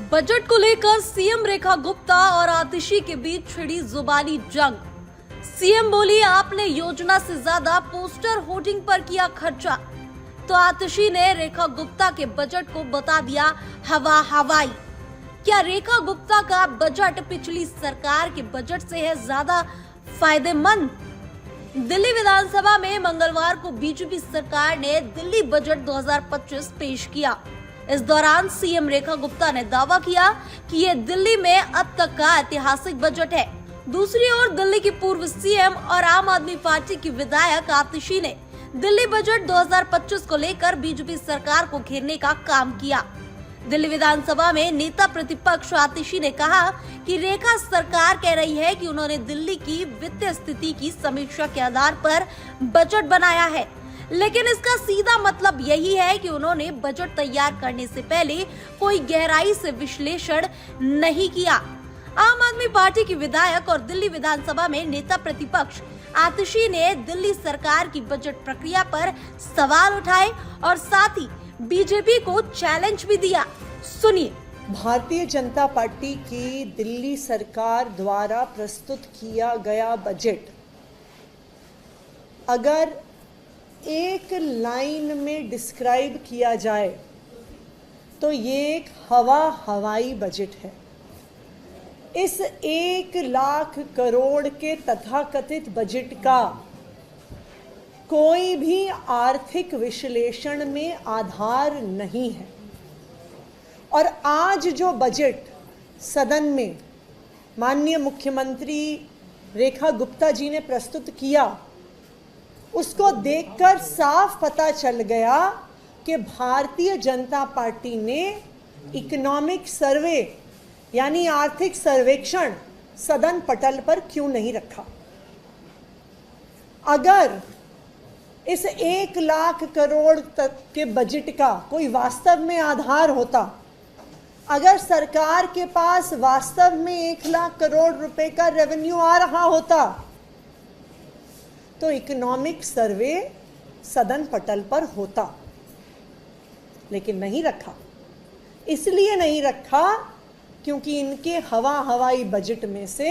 Budget को लेकर CM Rekha Gupta और आतिशी के बीच छिड़ी जुबानी जंग। सीएम बोली, आपने योजना से ज्यादा पोस्टर होर्डिंग पर किया खर्चा, तो आतिशी ने रेखा गुप्ता के बजट को बता दिया हवा हवाई। क्या रेखा गुप्ता का बजट पिछली सरकार के बजट से है ज्यादा फायदेमंद? दिल्ली विधानसभा में मंगलवार को बीजेपी सरकार ने दिल्ली बजट 2025 पेश किया। इस दौरान सीएम रेखा गुप्ता ने दावा किया कि ये दिल्ली में अब तक का ऐतिहासिक बजट है। दूसरी ओर दिल्ली की पूर्व सीएम और आम आदमी पार्टी की विधायक आतिशी ने दिल्ली बजट 2025 को लेकर बीजेपी सरकार को घेरने का काम किया। दिल्ली विधानसभा में नेता प्रतिपक्ष आतिशी ने कहा कि रेखा सरकार कह रही है कि उन्होंने दिल्ली की वित्तीय स्थिति की समीक्षा के आधार पर बजट बनाया है, लेकिन इसका सीधा मतलब यही है कि उन्होंने बजट तैयार करने से पहले कोई गहराई से विश्लेषण नहीं किया। आम आदमी पार्टी की विधायक और दिल्ली विधानसभा में नेता प्रतिपक्ष आतिशी ने दिल्ली सरकार की बजट प्रक्रिया पर सवाल उठाए और साथ ही बीजेपी को चैलेंज भी दिया। सुनिए। भारतीय जनता पार्टी की दिल्ली सरकार द्वारा प्रस्तुत किया गया बजट अगर एक लाइन में डिस्क्राइब किया जाए तो ये एक हवा हवाई बजट है। इस 1,00,000 करोड़ के तथाकथित बजट का कोई भी आर्थिक विश्लेषण में आधार नहीं है और आज जो बजट सदन में माननीय मुख्यमंत्री रेखा गुप्ता जी ने प्रस्तुत किया, उसको देखकर साफ पता चल गया कि भारतीय जनता पार्टी ने इकोनॉमिक सर्वे यानी आर्थिक सर्वेक्षण सदन पटल पर क्यों नहीं रखा। अगर इस 1,00,000 करोड़ तक के बजट का कोई वास्तव में आधार होता, अगर सरकार के पास वास्तव में 1,00,000 करोड़ रुपए का रेवेन्यू आ रहा होता तो इकोनॉमिक सर्वे सदन पटल पर होता, लेकिन नहीं रखा। इसलिए नहीं रखा क्योंकि इनके हवा हवाई बजट में से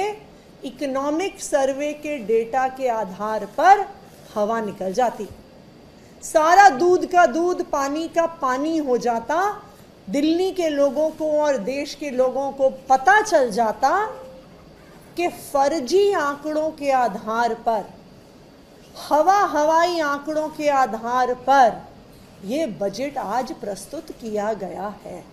इकोनॉमिक सर्वे के डेटा के आधार पर हवा निकल जाती, सारा दूध का दूध पानी का पानी हो जाता। दिल्ली के लोगों को और देश के लोगों को पता चल जाता कि फर्जी आंकड़ों के आधार पर, हवा हवाई आंकड़ों के आधार पर ये बजट आज प्रस्तुत किया गया है।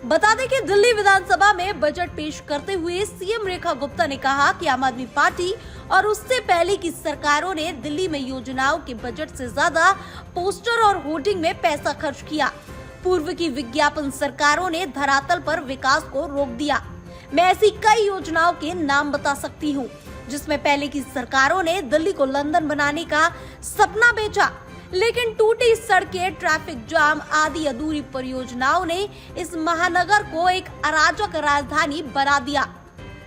बता दें कि दिल्ली विधानसभा में बजट पेश करते हुए सीएम रेखा गुप्ता ने कहा कि आम आदमी पार्टी और उससे पहले की सरकारों ने दिल्ली में योजनाओं के बजट से ज्यादा पोस्टर और होर्डिंग में पैसा खर्च किया। पूर्व की विज्ञापन सरकारों ने धरातल पर विकास को रोक दिया। मैं ऐसी कई योजनाओं के नाम बता सकती हूँ, जिसमें पहले की सरकारों ने दिल्ली को लंदन बनाने का सपना बेचा, लेकिन टूटी सड़कें, ट्रैफिक जाम आदि अधूरी परियोजनाओं ने इस महानगर को एक अराजक राजधानी बना दिया।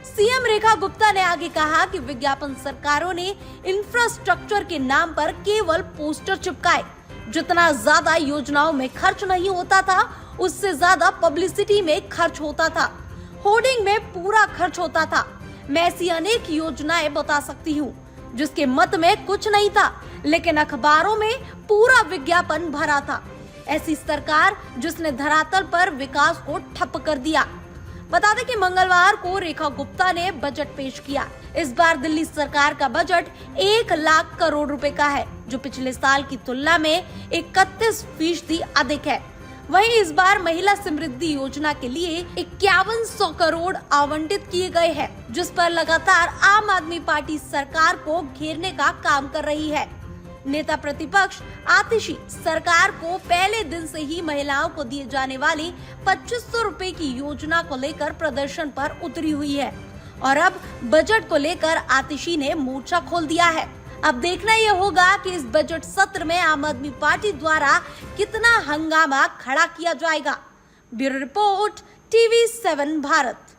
सीएम रेखा गुप्ता ने आगे कहा कि विज्ञापन सरकारों ने इंफ्रास्ट्रक्चर के नाम पर केवल पोस्टर चिपकाए। जितना ज्यादा योजनाओं में खर्च नहीं होता था, उससे ज्यादा पब्लिसिटी में खर्च होता था, होर्डिंग में पूरा खर्च होता था। मैं ऐसी अनेक योजनाएं बता सकती हूँ जिसके मत में कुछ नहीं था, लेकिन अखबारों में पूरा विज्ञापन भरा था। ऐसी सरकार जिसने धरातल पर विकास को ठप कर दिया। बता दें कि मंगलवार को रेखा गुप्ता ने बजट पेश किया। इस बार दिल्ली सरकार का बजट 1,00,000 करोड़ रुपए का है, जो पिछले साल की तुलना में 31% अधिक है। वहीं इस बार महिला समृद्धि योजना के लिए 5100 करोड़ आवंटित किए गए हैं, जिस पर लगातार आम आदमी पार्टी सरकार को घेरने का काम कर रही है। नेता प्रतिपक्ष आतिशी सरकार को पहले दिन से ही महिलाओं को दिए जाने वाली 2500 रुपए की योजना को लेकर प्रदर्शन पर उतरी हुई है और अब बजट को लेकर आतिशी ने मोर्चा खोल दिया है। अब देखना यह होगा कि इस बजट सत्र में आम आदमी पार्टी द्वारा कितना हंगामा खड़ा किया जाएगा। Bureau report, TV7 Bharat.